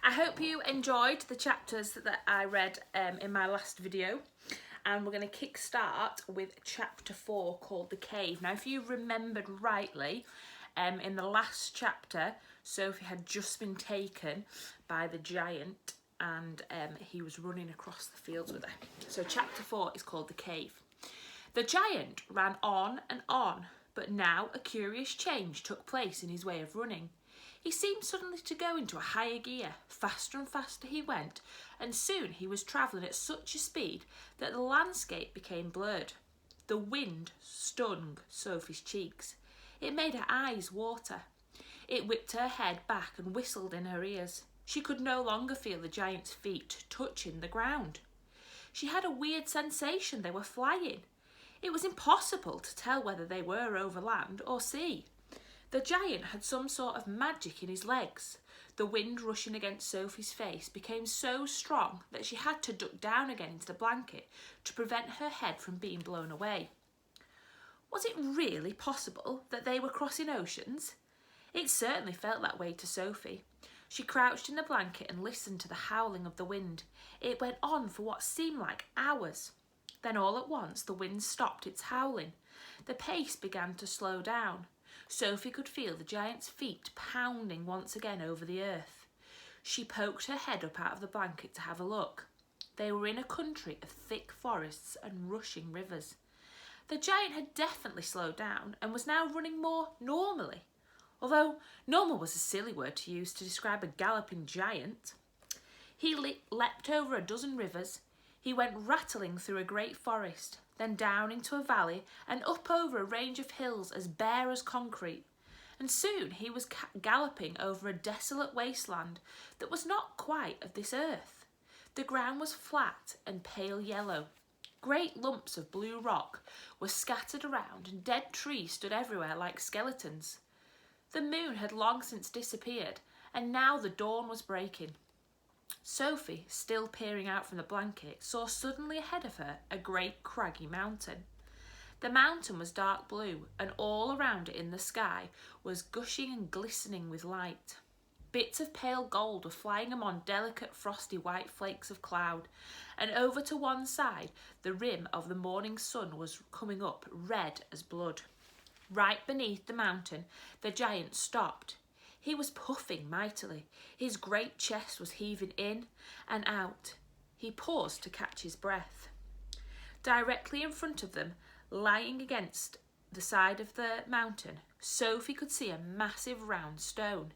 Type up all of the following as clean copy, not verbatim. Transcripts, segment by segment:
I hope you enjoyed the chapters that I read in my last video, and we're going to kick start with chapter 4 called The Cave. Now, if you remembered rightly, in the last chapter, Sophie had just been taken by the giant and he was running across the fields with her. So chapter 4 is called The Cave. The giant ran on and on, but now a curious change took place in his way of running. He seemed suddenly to go into a higher gear. Faster and faster he went, and soon he was travelling at such a speed that the landscape became blurred. The wind stung Sophie's cheeks. It made her eyes water. It whipped her head back and whistled in her ears. She could no longer feel the giant's feet touching the ground. She had a weird sensation they were flying. It was impossible to tell whether they were over land or sea. The giant had some sort of magic in his legs. The wind rushing against Sophie's face became so strong that she had to duck down again into the blanket to prevent her head from being blown away. Was it really possible that they were crossing oceans? It certainly felt that way to Sophie. She crouched in the blanket and listened to the howling of the wind. It went on for what seemed like hours. Then all at once the wind stopped its howling. The pace began to slow down. Sophie could feel the giant's feet pounding once again over the earth. She poked her head up out of the blanket to have a look. They were in a country of thick forests and rushing rivers. The giant had definitely slowed down and was now running more normally. Although normal was a silly word to use to describe a galloping giant. He leapt over a dozen rivers. He went rattling through a great forest, then down into a valley and up over a range of hills as bare as concrete. And soon he was galloping over a desolate wasteland that was not quite of this earth. The ground was flat and pale yellow. Great lumps of blue rock were scattered around and dead trees stood everywhere like skeletons. The moon had long since disappeared and now the dawn was breaking. Sophie, still peering out from the blanket, saw suddenly ahead of her a great craggy mountain. The mountain was dark blue, and all around it in the sky was gushing and glistening with light. Bits of pale gold were flying among delicate frosty white flakes of cloud, and over to one side the rim of the morning sun was coming up red as blood. Right beneath the mountain the giant stopped. He was puffing mightily. His great chest was heaving in and out. He paused to catch his breath. Directly in front of them, lying against the side of the mountain, Sophie could see a massive round stone.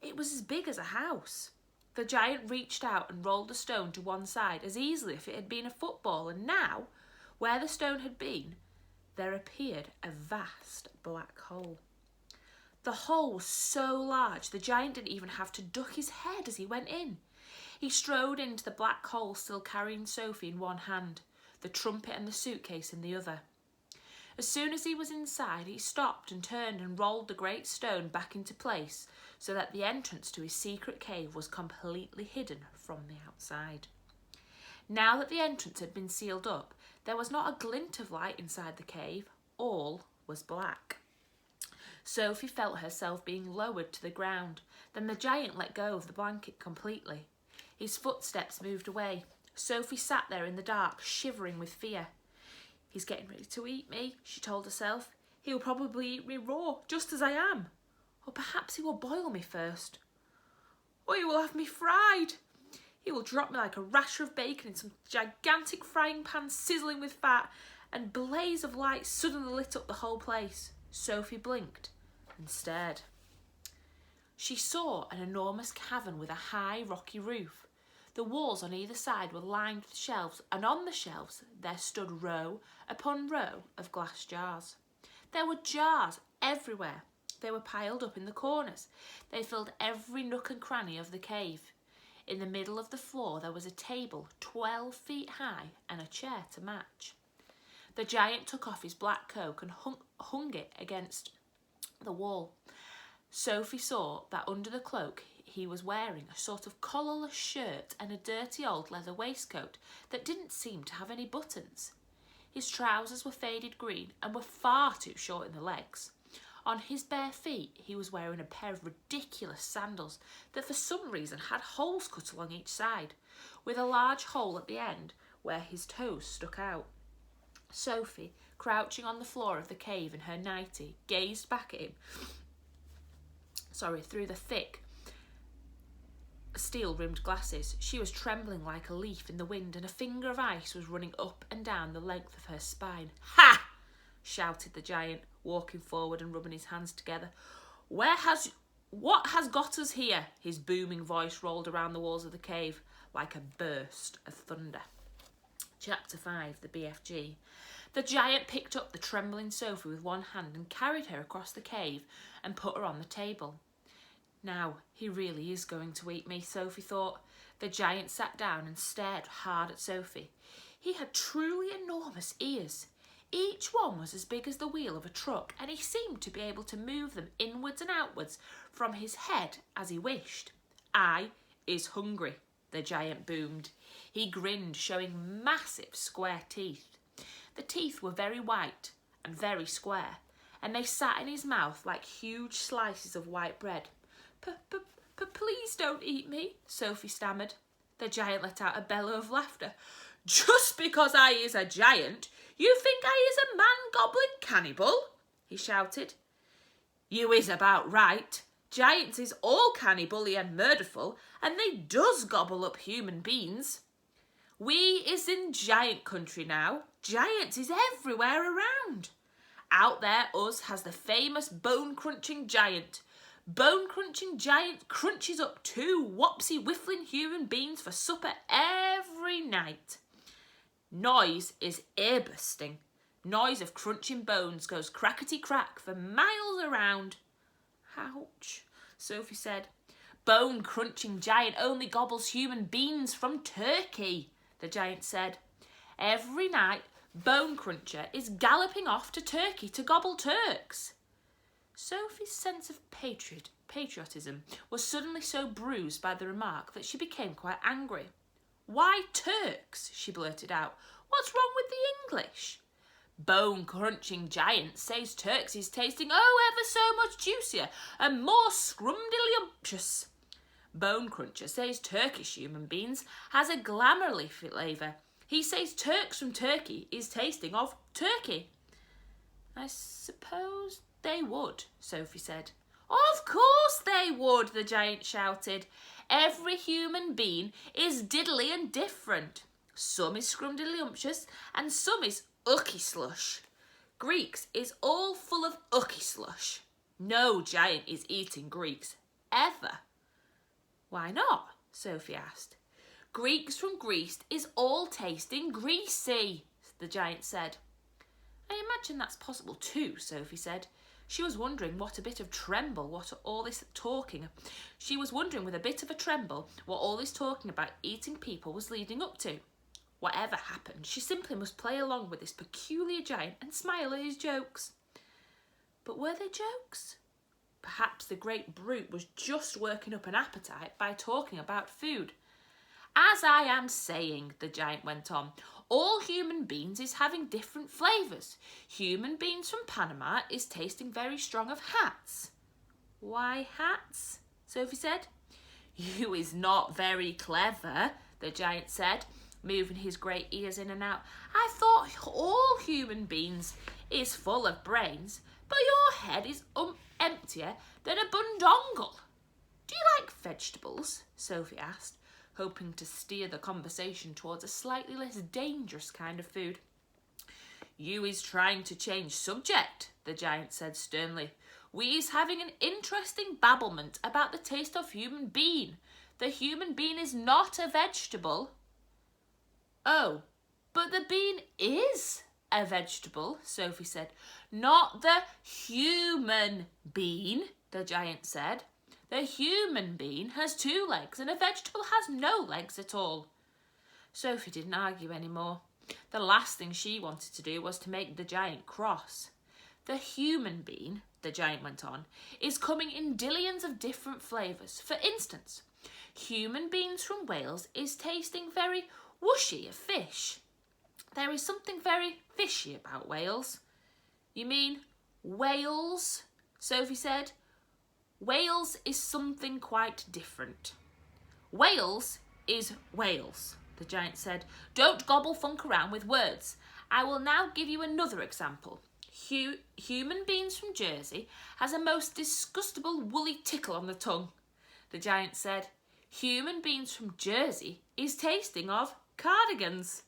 It was as big as a house. The giant reached out and rolled the stone to one side as easily as if it had been a football, and now, where the stone had been, there appeared a vast black hole. The hole was so large the giant didn't even have to duck his head as he went in. He strode into the black hole, still carrying Sophie in one hand, the trumpet and the suitcase in the other. As soon as he was inside, he stopped and turned and rolled the great stone back into place so that the entrance to his secret cave was completely hidden from the outside. Now that the entrance had been sealed up, there was not a glint of light inside the cave. All was black. Sophie felt herself being lowered to the ground. Then the giant let go of the blanket completely. His footsteps moved away. Sophie sat there in the dark, shivering with fear. He's getting ready to eat me, she told herself. He will probably eat me raw, just as I am. Or perhaps he will boil me first. Or he will have me fried. He will drop me like a rasher of bacon in some gigantic frying pan sizzling with fat, and a blaze of light suddenly lit up the whole place. Sophie blinked and stared. She saw an enormous cavern with a high rocky roof. The walls on either side were lined with shelves, and on the shelves there stood row upon row of glass jars. There were jars everywhere. They were piled up in the corners. They filled every nook and cranny of the cave. In the middle of the floor there was a table 12 feet high and a chair to match. The giant took off his black coat and hung it against the wall. Sophie saw that under the cloak he was wearing a sort of collarless shirt and a dirty old leather waistcoat that didn't seem to have any buttons. His trousers were faded green and were far too short in the legs. On his bare feet, he was wearing a pair of ridiculous sandals that for some reason had holes cut along each side, with a large hole at the end where his toes stuck out. Sophie, crouching on the floor of the cave in her nightie, gazed back at him through the thick steel-rimmed glasses. She was trembling like a leaf in the wind, and a finger of ice was running up and down the length of her spine. "Ha!" shouted the giant, walking forward and rubbing his hands together. What has got us here?" His booming voice rolled around the walls of the cave like a burst of thunder. Chapter 5, the BFG. The giant picked up the trembling Sophie with one hand and carried her across the cave and put her on the table. "Now, he really is going to eat me," Sophie thought. The giant sat down and stared hard at Sophie. He had truly enormous ears. Each one was as big as the wheel of a truck, and he seemed to be able to move them inwards and outwards from his head as he wished. "I is hungry," the giant boomed. He grinned, showing massive square teeth. The teeth were very white and very square, and they sat in his mouth like huge slices of white bread. Please don't eat me," Sophie stammered. The giant let out a bellow of laughter. "Just because I is a giant, you think I is a man-gobbling cannibal?" he shouted. "You is about right. Giants is all cannibally and murderful, and they does gobble up human beings. We is in giant country now. Giants is everywhere around. Out there us has the famous bone-crunching giant. Bone-crunching giant crunches up 2 wopsy whiffling human beings for supper every night. Noise is ear-busting. Noise of crunching bones goes crackety-crack for miles around." "Ouch," Sophie said. "Bone-crunching giant only gobbles human beings from Turkey," the giant said. "Every night, Bone Cruncher is galloping off to Turkey to gobble Turks." Sophie's sense of patriotism was suddenly so bruised by the remark that she became quite angry. "Why Turks?" she blurted out. "What's wrong with the English?" "Bone-crunching giant says Turks is tasting ever so much juicier and more scrumdiddlyumptious. Bone Cruncher says Turkish human beings has a glamourly flavour. He says Turks from Turkey is tasting of Turkey." "I suppose they would," Sophie said. "Of course they would," the giant shouted. "Every human being is diddly and different. Some is scrumdiddlyumptious and some is ucky slush. Greeks is all full of ucky slush. No giant is eating Greeks, ever." "Why not?" Sophie asked. "Greeks from Greece is all tasting greasy," the giant said. "I imagine that's possible too," Sophie said. She was wondering with a bit of a tremble what all this talking about eating people was leading up to. Whatever happened, she simply must play along with this peculiar giant and smile at his jokes. But were they jokes? Perhaps the great brute was just working up an appetite by talking about food. "As I am saying," the giant went on, "all human beings is having different flavours. Human beings from Panama is tasting very strong of hats." "Why hats?" Sophie said. "You is not very clever," the giant said, moving his great ears in and out. "I thought all human beings is full of brains, but your head is emptier than a bundongle." "Do you like vegetables?" Sophie asked, hoping to steer the conversation towards a slightly less dangerous kind of food. "You is trying to change subject," the giant said sternly. "We is having an interesting babblement about the taste of human bean. The human bean is not a vegetable." "Oh, but the bean is a vegetable," Sophie said. "Not the human bean," the giant said. "The human bean has 2 legs and a vegetable has no legs at all." Sophie didn't argue anymore. The last thing she wanted to do was to make the giant cross. "The human bean," the giant went on, "is coming in dillions of different flavours. For instance, human beans from Wales is tasting very whooshy of fish. There is something very fishy about Wales." "You mean Wales?" Sophie said. Wales is something quite different. Wales is Wales, the giant said. Don't gobble funk around with words. I will now give you another example. Human beings from Jersey has a most disgustable woolly tickle on the tongue, the giant said. Human beings from Jersey is tasting of cardigans.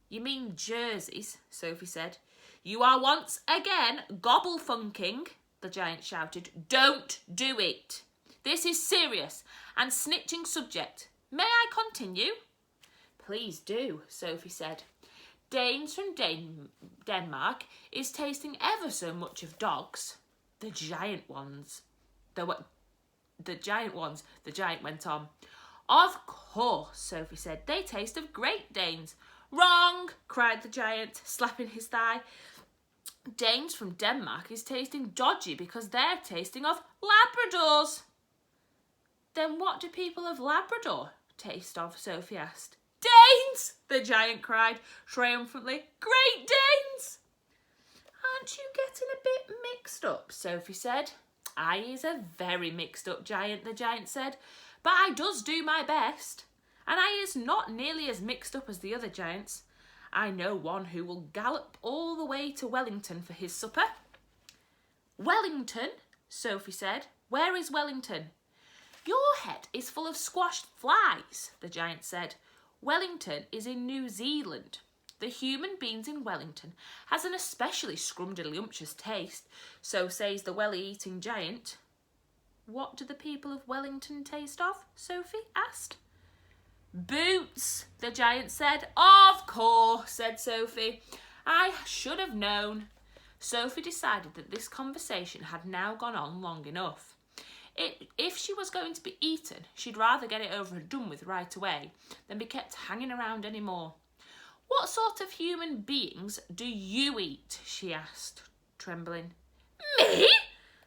You mean jerseys, Sophie said. You are once again gobble funking, the giant shouted. Don't do it. This is serious and snitching subject. May I continue? Please do, Sophie said. Danes from Denmark is tasting ever so much of dogs. The giant ones, the giant went on. Of course, Sophie said, they taste of Great Danes. Wrong, cried the giant, slapping his thigh. Danes from Denmark is tasting dodgy because they're tasting of Labradors. Then what do people of Labrador taste of? Sophie asked. Danes, the giant cried triumphantly. Great Danes! Aren't you getting a bit mixed up? Sophie said. I is a very mixed up giant, the giant said, but I does do my best. And I is not nearly as mixed up as the other giants. I know one who will gallop all the way to Wellington for his supper. Wellington, Sophie said. Where is Wellington? Your head is full of squashed flies, the giant said. Wellington is in New Zealand. The human beings in Wellington has an especially scrumdiddlyumptious taste, so says the welly-eating giant. What do the people of Wellington taste of? Sophie asked. Boots, the giant said. Of course, said Sophie. I should have known. Sophie decided that this conversation had now gone on long enough. If she was going to be eaten, she'd rather get it over and done with right away than be kept hanging around any more. What sort of human beings do you eat? She asked, trembling. Me?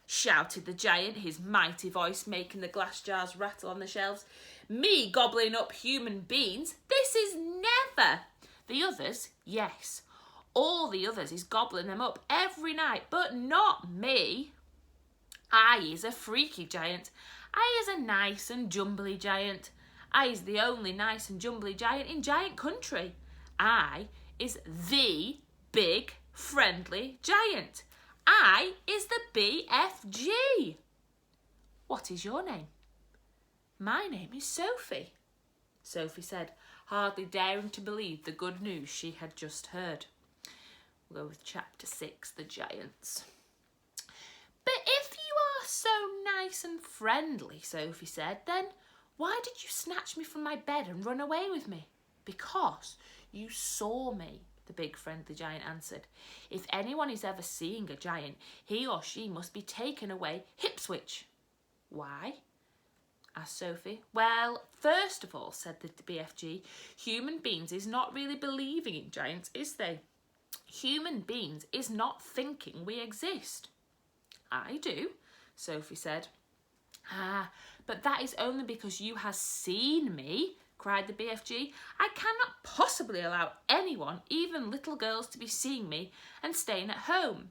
Shouted the giant, his mighty voice making the glass jars rattle on the shelves. Me gobbling up human beings? This is never. The others, yes. All the others is gobbling them up every night, but not me. I is a freaky giant. I is a nice and jumbly giant. I is the only nice and jumbly giant in giant country. I is the big friendly giant. I is the BFG. What is your name? My name is Sophie, Sophie said, hardly daring to believe the good news she had just heard. We'll go with chapter 6, the giants. But if you are so nice and friendly, Sophie said, then why did you snatch me from my bed and run away with me? Because you saw me, the big friendly giant answered. If anyone is ever seeing a giant, he or she must be taken away hip-switch. Why? Asked Sophie. Well, first of all, said the BFG, human beings is not really believing in giants, is they? Human beings is not thinking we exist. I do, Sophie said. Ah, but that is only because you has seen me, cried the BFG. I cannot possibly allow anyone, even little girls, to be seeing me and staying at home.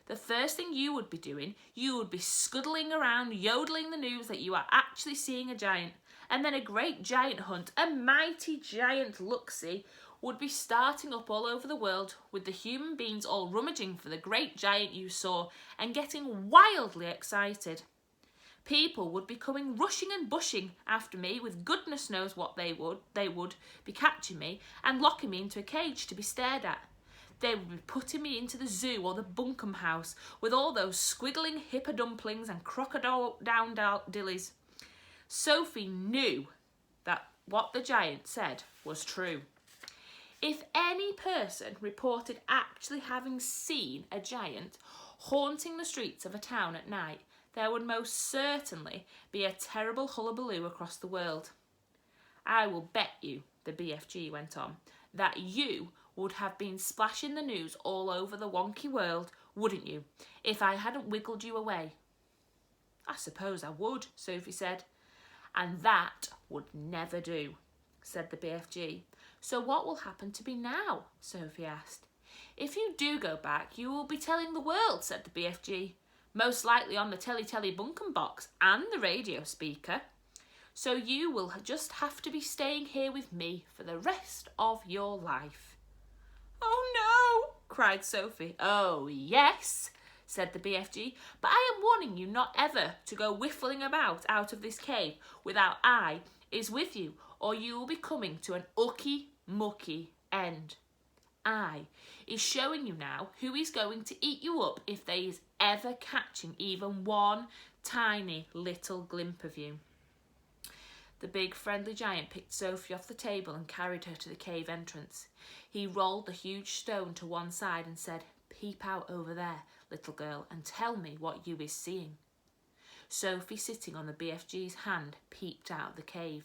The first thing you would be doing, you would be scuttling around yodeling the news that you are actually seeing a giant, and then a great giant hunt, a mighty giant look-see, would be starting up all over the world with the human beings all rummaging for the great giant you saw and getting wildly excited. People would be coming rushing and bushing after me with goodness knows what they would be catching me and locking me into a cage to be stared at. They would be putting me into the zoo or the bunkum house with all those squiggling hippodumplings and crocodile down dillies. Sophie knew that what the giant said was true. If any person reported actually having seen a giant haunting the streets of a town at night, there would most certainly be a terrible hullabaloo across the world. I will bet you, the BFG went on, that you would have been splashing the news all over the wonky world, wouldn't you, if I hadn't wiggled you away? I suppose I would, Sophie said. And that would never do, said the BFG. So what will happen to me now? Sophie asked. If you do go back, you will be telling the world, said the BFG. most likely on the telly bunkum box and the radio speaker. So you will just have to be staying here with me for the rest of your life." "Oh no," cried Sophie. "Oh yes," said the BFG, "but I am warning you not ever to go whiffling about out of this cave without I is with you, or you will be coming to an ucky mucky end. I is showing you now who is going to eat you up if they is ever catching even one tiny little glimpse of you." The big friendly giant picked Sophie off the table and carried her to the cave entrance. He rolled the huge stone to one side and said, "Peep out over there, little girl, and tell me what you is seeing." Sophie, sitting on the BFG's hand, peeped out of the cave.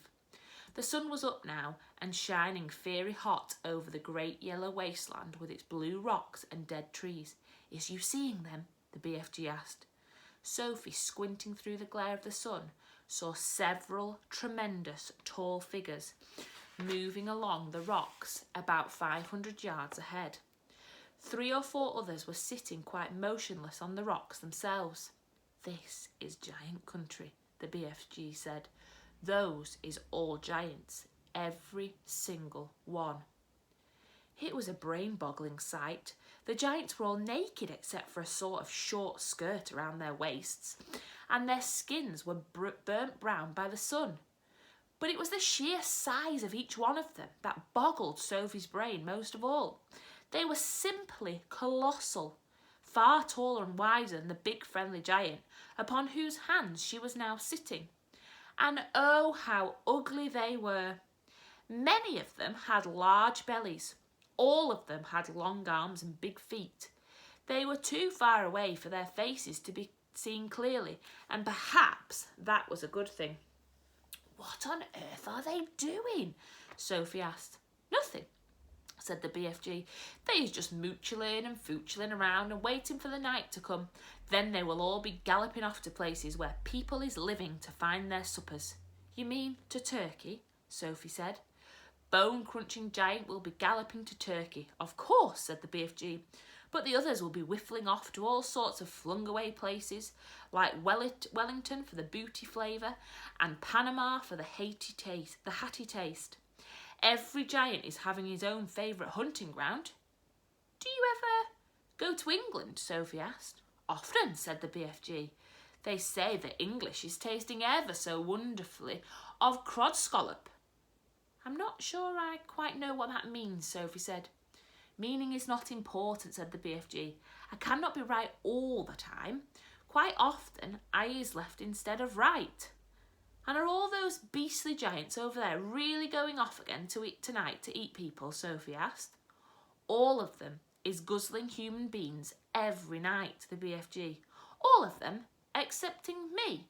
The sun was up now and shining fiery hot over the great yellow wasteland with its blue rocks and dead trees. "Is you seeing them?" the BFG asked. Sophie, squinting through the glare of the sun, saw several tremendous tall figures moving along the rocks about 500 yards ahead. 3 or 4 others were sitting quite motionless on the rocks themselves. "This is giant country," the BFG said. "Those is all giants, every single one." It was a brain-boggling sight. The giants were all naked except for a sort of short skirt around their waists, and their skins were burnt brown by the sun. But it was the sheer size of each one of them that boggled Sophie's brain most of all. They were simply colossal, far taller and wider than the big friendly giant upon whose hands she was now sitting. And oh, how ugly they were. Many of them had large bellies. All of them had long arms and big feet. They were too far away for their faces to be seen clearly, and perhaps that was a good thing. "What on earth are they doing?" Sophie asked. "Nothing," said the BFG. "They's just moochling and foochling around and waiting for the night to come. Then they will all be galloping off to places where people is living to find their suppers." "You mean to Turkey?" Sophie said. "Bone-crunching giant will be galloping to Turkey, of course," said the BFG. "But the others will be whiffling off to all sorts of flung-away places, like Wellington for the booty flavour and Panama for the hatty taste. Every giant is having his own favourite hunting ground." "Do you ever go to England?" Sophie asked. "Often," said the BFG. "They say that English is tasting ever so wonderfully of crod scallop." "I'm not sure I quite know what that means," Sophie said. "Meaning is not important," said the BFG. "I cannot be right all the time. Quite often I is left instead of right." "And are all those beastly giants over there really going off again tonight to eat people?" Sophie asked. "All of them is guzzling human beings every night," the BFG. "All of them excepting me.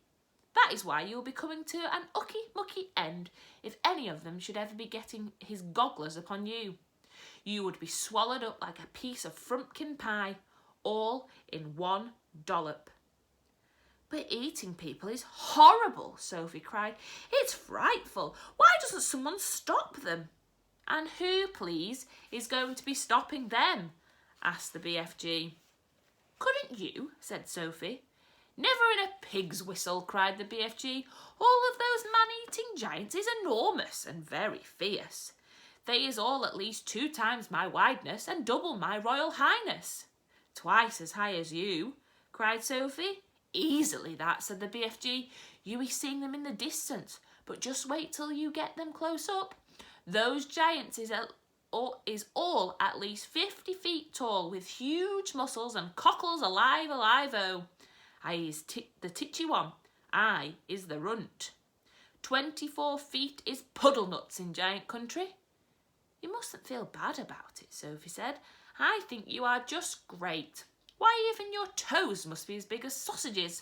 That is why you will be coming to an ucky-mucky end if any of them should ever be getting his gogglers upon you. You would be swallowed up like a piece of frumpkin pie, all in one dollop." "But eating people is horrible," Sophie cried. "It's frightful. Why doesn't someone stop them?" "And who, please, is going to be stopping them?" asked the BFG. "Couldn't you?" said Sophie. "Never in a pig's whistle," cried the BFG. "All of those man-eating giants is enormous and very fierce. They is all at least 2 times my wideness and double my royal highness." "Twice as high as you," cried Sophie. "Easily that," said the BFG. "You be seeing them in the distance, but just wait till you get them close up. Those giants is all at least 50 feet tall, with huge muscles and cockles alive-o. I is the titchy one. I is the runt. 24 feet is puddle nuts in giant country." "You mustn't feel bad about it," Sophie said. "I think you are just great. Why, even your toes must be as big as sausages."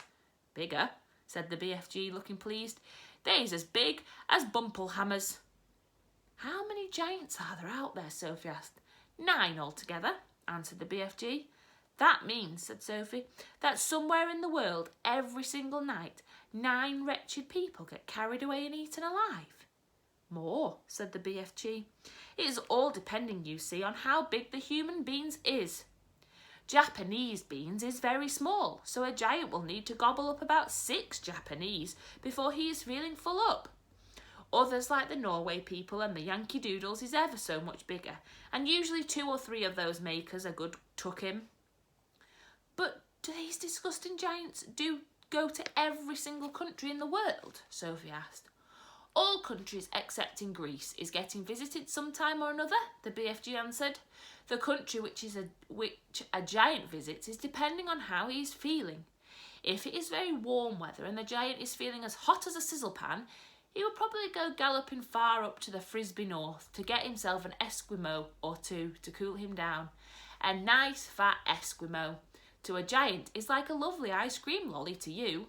"Bigger," said the BFG, looking pleased. "They's as big as bumplehammers." "How many giants are there out there?" Sophie asked. 9 altogether," answered the BFG. "That means," said Sophie, "that somewhere in the world every single night 9 wretched people get carried away and eaten alive." "More," said the BFG. "It is all depending, you see, on how big the human beings is. Japanese beans is very small, so a giant will need to gobble up about 6 Japanese before he is feeling full up. Others, like the Norway people and the Yankee Doodles, is ever so much bigger, and usually 2 or 3 of those makers are good tuck him. But do these disgusting giants go to every single country in the world? Sophie asked. All countries excepting Greece is getting visited sometime or another, the BFG answered. The country which a giant visits is depending on how he is feeling. If it is very warm weather and the giant is feeling as hot as a sizzle pan, he will probably go galloping far up to the Frisbee North to get himself an Eskimo or 2 to cool him down. A nice fat Eskimo to a giant is like a lovely ice cream lolly to you.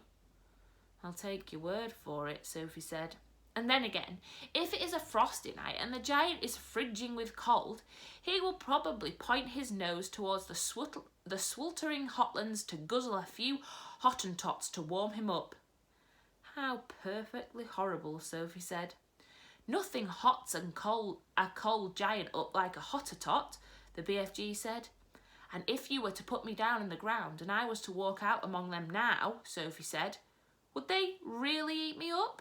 I'll take your word for it, Sophie said. And then again, if it is a frosty night and the giant is fridging with cold, he will probably point his nose towards the sweltering hotlands to guzzle a few Hottentots to warm him up. How perfectly horrible, Sophie said. Nothing hots a cold giant up like a Hottentot, the BFG said. And if you were to put me down in the ground and I was to walk out among them now, Sophie said, would they really eat me up?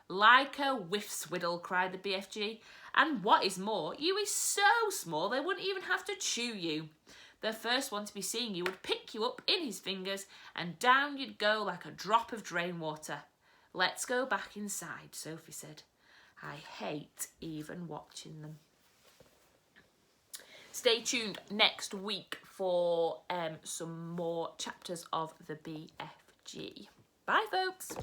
Like a whiff-swiddle, cried the BFG. And what is more, you is so small they wouldn't even have to chew you. The first one to be seeing you would pick you up in his fingers and down you'd go like a drop of drain water. Let's go back inside, Sophie said. I hate even watching them. Stay tuned next week for some more chapters of the BFG. Bye, folks.